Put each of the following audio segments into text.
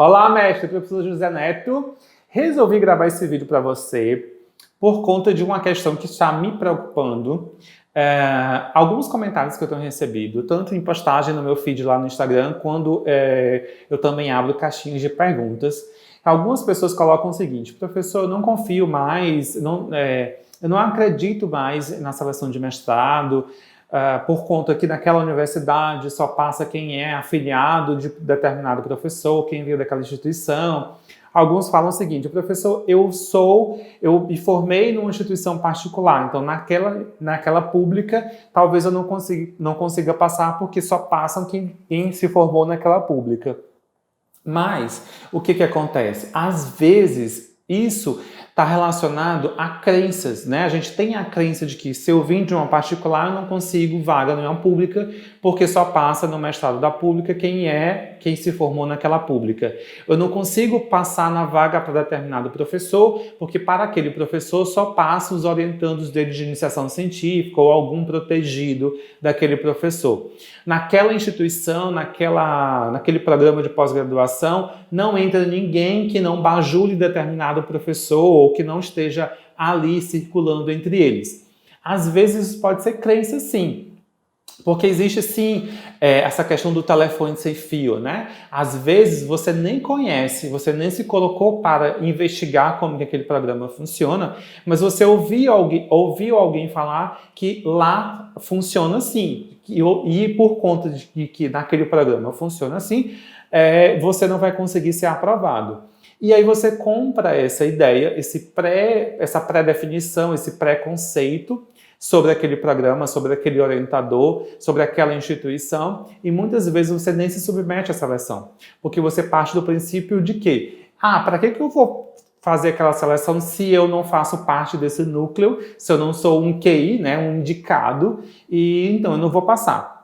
Olá, mestre, professor José Neto. Resolvi gravar esse vídeo para você por conta de uma questão que está me preocupando. Alguns comentários que eu tenho recebido, tanto em postagem no meu feed lá no Instagram, quando eu também abro caixinhas de perguntas. Algumas pessoas colocam o seguinte: professor, eu não confio mais, eu não acredito mais na seleção de mestrado, por conta que naquela universidade só passa quem é afiliado de determinado professor, quem veio daquela instituição. Alguns falam o seguinte: professor, eu me formei numa instituição particular, então naquela pública talvez eu não consiga passar porque só passam quem se formou naquela pública. Mas o que acontece? Às vezes isso está relacionado a crenças, né? A gente tem a crença de que se eu vim de uma particular, eu não consigo vaga numa pública, porque só passa no mestrado da pública quem se formou naquela pública. Eu não consigo passar na vaga para determinado professor, porque para aquele professor só passa os orientandos dele de iniciação científica ou algum protegido daquele professor. Naquela instituição, naquele programa de pós-graduação, não entra ninguém que não bajule determinado professor ou que não esteja ali circulando entre eles. Às vezes isso pode ser crença, sim. Porque existe, sim, essa questão do telefone sem fio, né? Às vezes você nem conhece, você nem se colocou para investigar como que aquele programa funciona, mas você ouviu alguém falar que lá funciona assim. E por conta de que naquele programa funciona assim, você não vai conseguir ser aprovado. E aí você compra essa ideia, essa pré-definição, esse pré-conceito sobre aquele programa, sobre aquele orientador, sobre aquela instituição, e muitas vezes você nem se submete à seleção, porque você parte do princípio de que, para que eu vou fazer aquela seleção se eu não faço parte desse núcleo, se eu não sou um QI, né, um indicado, e então eu não vou passar.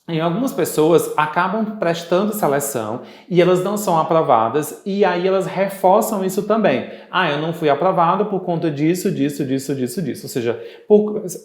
E algumas pessoas acabam prestando seleção e elas não são aprovadas, e aí elas reforçam isso também. Eu não fui aprovado por conta disso. Ou seja,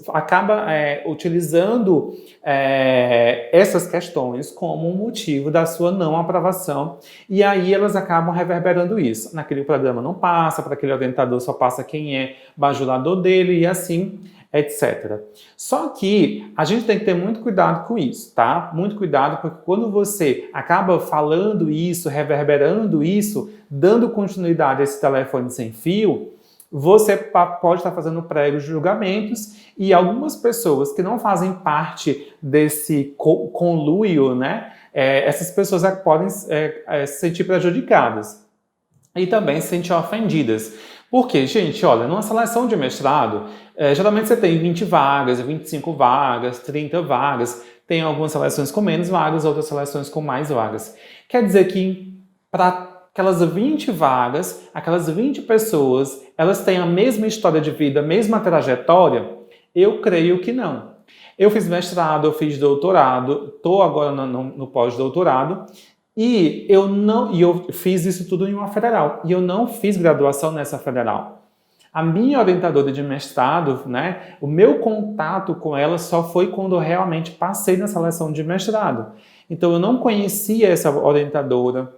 acaba utilizando essas questões como um motivo da sua não aprovação, e aí elas acabam reverberando isso. Naquele programa não passa, para aquele orientador só passa quem é bajulador dele, e assim etc. Só que a gente tem que ter muito cuidado com isso, tá? Muito cuidado, porque quando você acaba falando isso, reverberando isso, dando continuidade a esse telefone sem fio, você pode estar fazendo pregos julgamentos, e algumas pessoas que não fazem parte desse conluio, né? Essas pessoas podem se sentir prejudicadas e também se sentir ofendidas. Porque, gente, olha, numa seleção de mestrado, geralmente você tem 20 vagas, 25 vagas, 30 vagas. Tem algumas seleções com menos vagas, outras seleções com mais vagas. Quer dizer que para aquelas 20 vagas, aquelas 20 pessoas, elas têm a mesma história de vida, a mesma trajetória? Eu creio que não. Eu fiz mestrado, eu fiz doutorado, estou agora no pós-doutorado, e eu fiz isso tudo em uma federal, e eu não fiz graduação nessa federal. A minha orientadora de mestrado, né, o meu contato com ela só foi quando eu realmente passei na seleção de mestrado. Então eu não conhecia essa orientadora,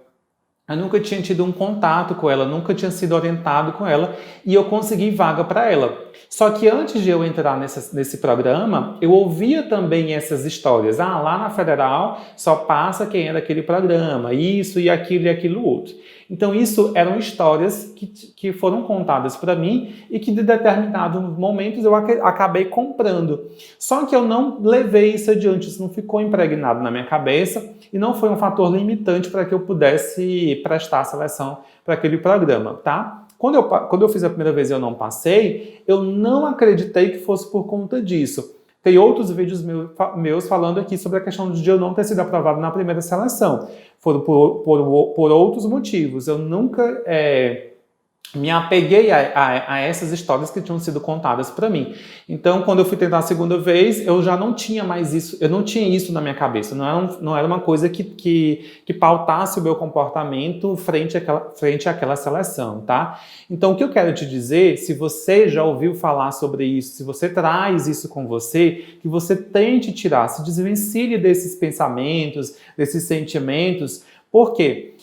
eu nunca tinha tido um contato com ela, nunca tinha sido orientado com ela, e eu consegui vaga para ela. Só que antes de eu entrar nesse programa, eu ouvia também essas histórias. Lá na federal só passa quem é daquele programa, isso e aquilo outro. Então isso eram histórias que foram contadas para mim e que de determinados momentos eu acabei comprando. Só que eu não levei isso adiante, isso não ficou impregnado na minha cabeça e não foi um fator limitante para que eu pudesse prestar a seleção para aquele programa, tá? Quando eu fiz a primeira vez e eu não passei, eu não acreditei que fosse por conta disso. Tem outros vídeos meus falando aqui sobre a questão de eu não ter sido aprovado na primeira seleção. Foram por outros motivos. Eu nunca me apeguei a essas histórias que tinham sido contadas para mim. Então, quando eu fui tentar a segunda vez, eu já não tinha mais isso, eu não tinha isso na minha cabeça, não era uma coisa que pautasse o meu comportamento frente àquela seleção, tá? Então, o que eu quero te dizer, se você já ouviu falar sobre isso, se você traz isso com você, que você tente tirar, se desvencilhe desses pensamentos, desses sentimentos. Por quê?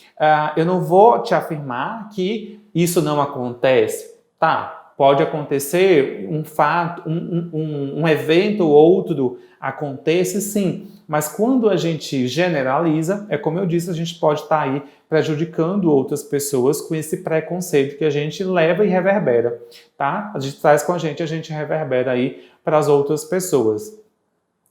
eu não vou te afirmar que isso não acontece. Tá, pode acontecer um fato, um evento ou outro acontece sim, mas quando a gente generaliza, é como eu disse, a gente pode estar aí prejudicando outras pessoas com esse preconceito que a gente leva e reverbera, tá? A gente traz com a gente reverbera aí para as outras pessoas.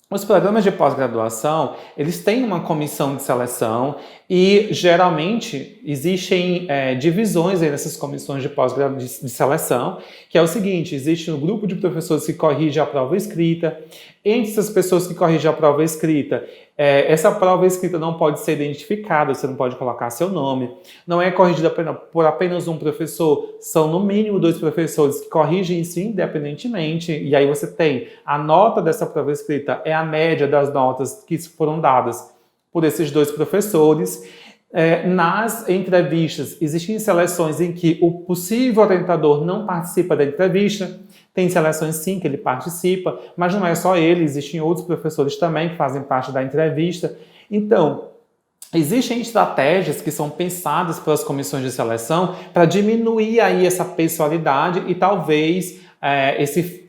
Os programas de pós-graduação, eles têm uma comissão de seleção e, geralmente, existem divisões aí nessas comissões de pós-graduação de seleção, que é o seguinte, existe um grupo de professores que corrige a prova escrita. Entre essas pessoas que corrigem a prova escrita, essa prova escrita não pode ser identificada, você não pode colocar seu nome, não é corrigida por apenas um professor, são no mínimo 2 professores que corrigem isso independentemente, e aí você tem a nota dessa prova escrita, é a média das notas que foram dadas por esses 2 professores. Nas entrevistas, existem seleções em que o possível orientador não participa da entrevista, tem seleções sim que ele participa, mas não é só ele, existem outros professores também que fazem parte da entrevista. Então, existem estratégias que são pensadas pelas comissões de seleção para diminuir aí essa pessoalidade e talvez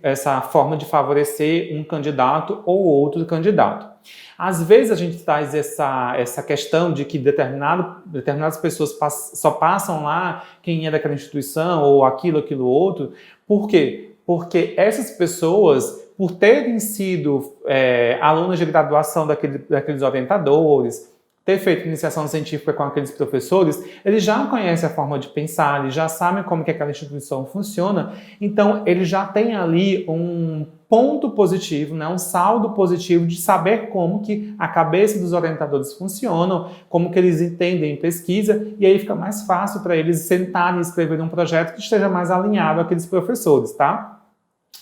essa forma de favorecer um candidato ou outro candidato. Às vezes a gente traz essa questão de que determinadas pessoas só passam lá quem é daquela instituição ou aquilo outro. Por quê? Porque essas pessoas, por terem sido alunas de graduação daqueles orientadores, ter feito iniciação científica com aqueles professores, eles já conhecem a forma de pensar, eles já sabem como que aquela instituição funciona, então eles já têm ali um ponto positivo, né, um saldo positivo de saber como que a cabeça dos orientadores funcionam, como que eles entendem pesquisa, e aí fica mais fácil para eles sentarem e escreverem um projeto que esteja mais alinhado àqueles professores, tá?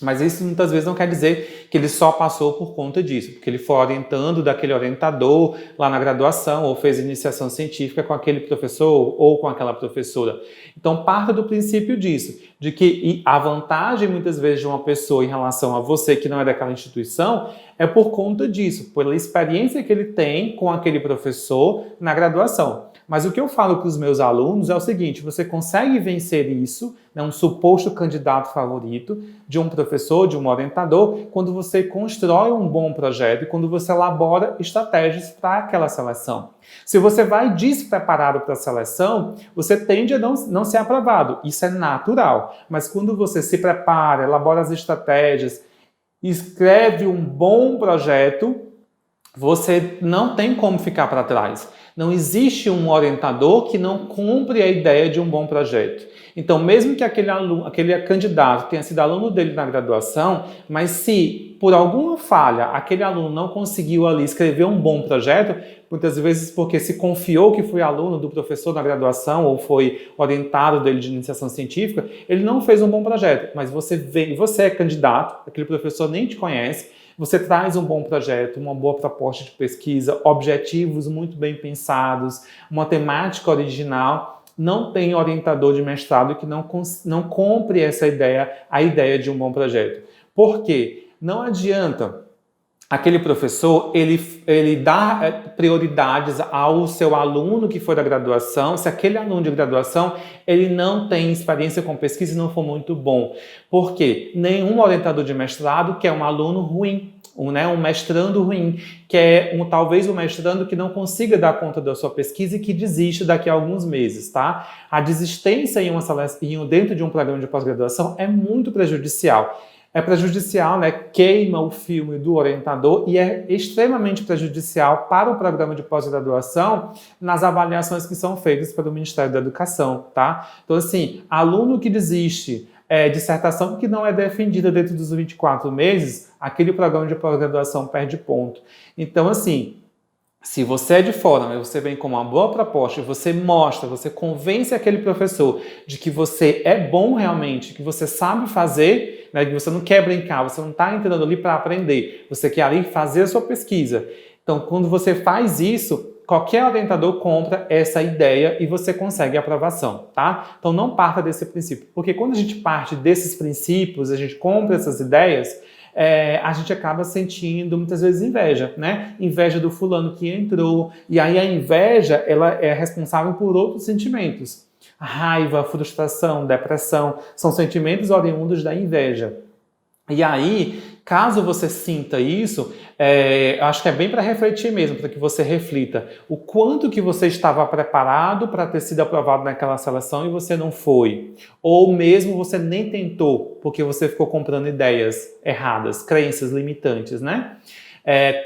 Mas isso muitas vezes não quer dizer que ele só passou por conta disso, porque ele foi orientando daquele orientador lá na graduação ou fez iniciação científica com aquele professor ou com aquela professora. Então, parta do princípio disso, de que a vantagem muitas vezes de uma pessoa em relação a você que não é daquela instituição é por conta disso, pela experiência que ele tem com aquele professor na graduação. Mas o que eu falo para os meus alunos é o seguinte, você consegue vencer isso, né, um suposto candidato favorito de um professor, de um orientador, quando você constrói um bom projeto e quando você elabora estratégias para aquela seleção. Se você vai despreparado para a seleção, você tende a não ser aprovado. Isso é natural. Mas quando você se prepara, elabora as estratégias, escreve um bom projeto, você não tem como ficar para trás. Não existe um orientador que não cumpre a ideia de um bom projeto. Então, mesmo que aquele candidato tenha sido aluno dele na graduação, mas se por alguma falha aquele aluno não conseguiu ali escrever um bom projeto, muitas vezes porque se confiou que foi aluno do professor na graduação ou foi orientado dele de iniciação científica, ele não fez um bom projeto. Mas você é candidato, aquele professor nem te conhece, você traz um bom projeto, uma boa proposta de pesquisa, objetivos muito bem pensados, uma temática original. Não tem orientador de mestrado que não compre a ideia de um bom projeto. Por quê? Não adianta aquele professor, ele dá prioridades ao seu aluno que for da graduação, se aquele aluno de graduação, ele não tem experiência com pesquisa e não for muito bom. Por quê? Nenhum orientador de mestrado quer um aluno ruim, um mestrando ruim, que é talvez um mestrando que não consiga dar conta da sua pesquisa e que desiste daqui a alguns meses, tá? A desistência dentro de um programa de pós-graduação é muito prejudicial. É prejudicial, né? Queima o filme do orientador e é extremamente prejudicial para o programa de pós-graduação nas avaliações que são feitas pelo Ministério da Educação, tá? Então, assim, aluno que desiste, dissertação que não é defendida dentro dos 24 meses, aquele programa de pós-graduação perde ponto. Então, assim, se você é de fora, mas você vem com uma boa proposta, você mostra, você convence aquele professor de que você é bom realmente, que você sabe fazer, né, que você não quer brincar, você não está entrando ali para aprender, você quer ali fazer a sua pesquisa. Então, quando você faz isso, qualquer orientador compra essa ideia e você consegue a aprovação, tá? Então, não parta desse princípio, porque quando a gente parte desses princípios, a gente compra essas ideias, a gente acaba sentindo muitas vezes inveja, né? Inveja do fulano que entrou. E aí a inveja, ela é responsável por outros sentimentos. Raiva, frustração, depressão, são sentimentos oriundos da inveja. E aí, caso você sinta isso, acho que é bem para refletir mesmo, para que você reflita o quanto que você estava preparado para ter sido aprovado naquela seleção e você não foi. Ou mesmo você nem tentou, porque você ficou comprando ideias erradas, crenças limitantes, né?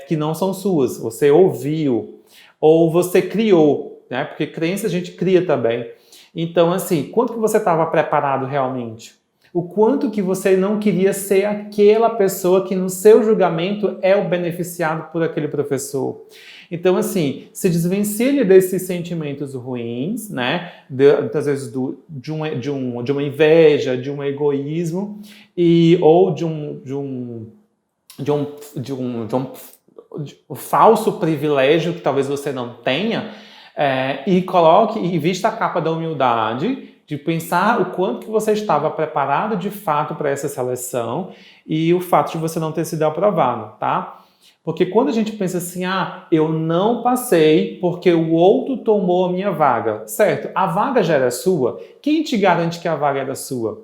Que não são suas, você ouviu, ou você criou, né? Porque crença a gente cria também. Então, assim, quanto que você estava preparado realmente? O quanto que você não queria ser aquela pessoa que no seu julgamento é o beneficiado por aquele professor. Então, assim, se desvencilhe desses sentimentos ruins, né? Muitas vezes de uma inveja, de um egoísmo, ou de um falso privilégio que talvez você não tenha, e coloque e vista a capa da humildade, de pensar o quanto que você estava preparado de fato para essa seleção e o fato de você não ter sido aprovado, tá? Porque quando a gente pensa assim, eu não passei porque o outro tomou a minha vaga, certo? A vaga já era sua. Quem te garante que a vaga era sua?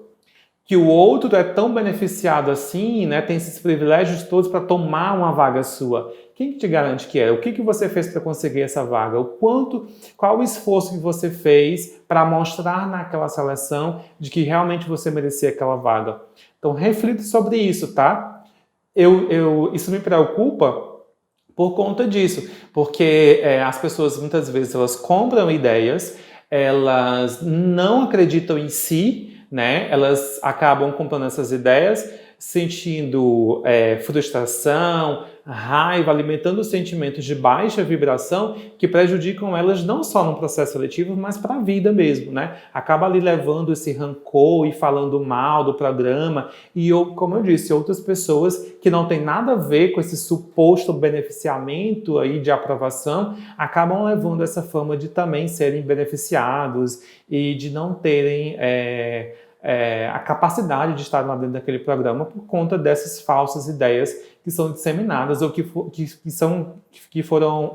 Que o outro é tão beneficiado assim, né? Tem esses privilégios todos para tomar uma vaga sua. Quem te garante que é? O que você fez para conseguir essa vaga? Qual o esforço que você fez para mostrar naquela seleção de que realmente você merecia aquela vaga? Então, reflita sobre isso, tá? Isso me preocupa por conta disso, porque as pessoas muitas vezes elas compram ideias, elas não acreditam em si, né? Elas acabam comprando essas ideias, sentindo frustração, raiva, alimentando sentimentos de baixa vibração que prejudicam elas não só no processo seletivo, mas para a vida mesmo, né? Acaba ali levando esse rancor e falando mal do programa e, como eu disse, outras pessoas que não tem nada a ver com esse suposto beneficiamento aí de aprovação, acabam levando essa fama de também serem beneficiados e de não terem a capacidade de estar lá dentro daquele programa por conta dessas falsas ideias que são disseminadas ou que foram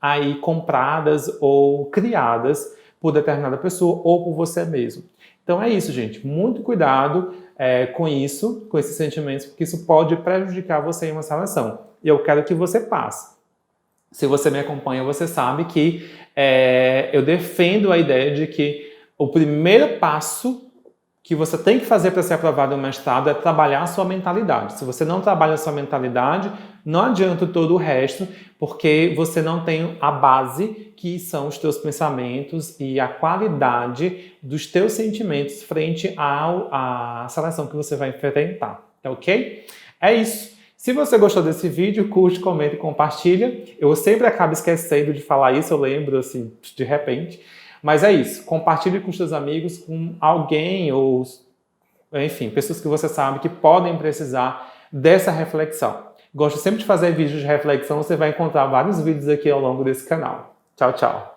aí compradas ou criadas por determinada pessoa ou por você mesmo. Então é isso, gente. Muito cuidado com isso, com esses sentimentos, porque isso pode prejudicar você em uma seleção. E eu quero que você passe. Se você me acompanha, você sabe que eu defendo a ideia de que o primeiro passo que você tem que fazer para ser aprovado no mestrado é trabalhar a sua mentalidade. Se você não trabalha a sua mentalidade, não adianta todo o resto, porque você não tem a base, que são os teus pensamentos e a qualidade dos teus sentimentos frente à seleção que você vai enfrentar, tá ok? É isso. Se você gostou desse vídeo, curte, comenta e compartilha. Eu sempre acabo esquecendo de falar isso, eu lembro assim, de repente. Mas é isso, compartilhe com seus amigos, com alguém ou, enfim, pessoas que você sabe que podem precisar dessa reflexão. Gosto sempre de fazer vídeos de reflexão, você vai encontrar vários vídeos aqui ao longo desse canal. Tchau, tchau!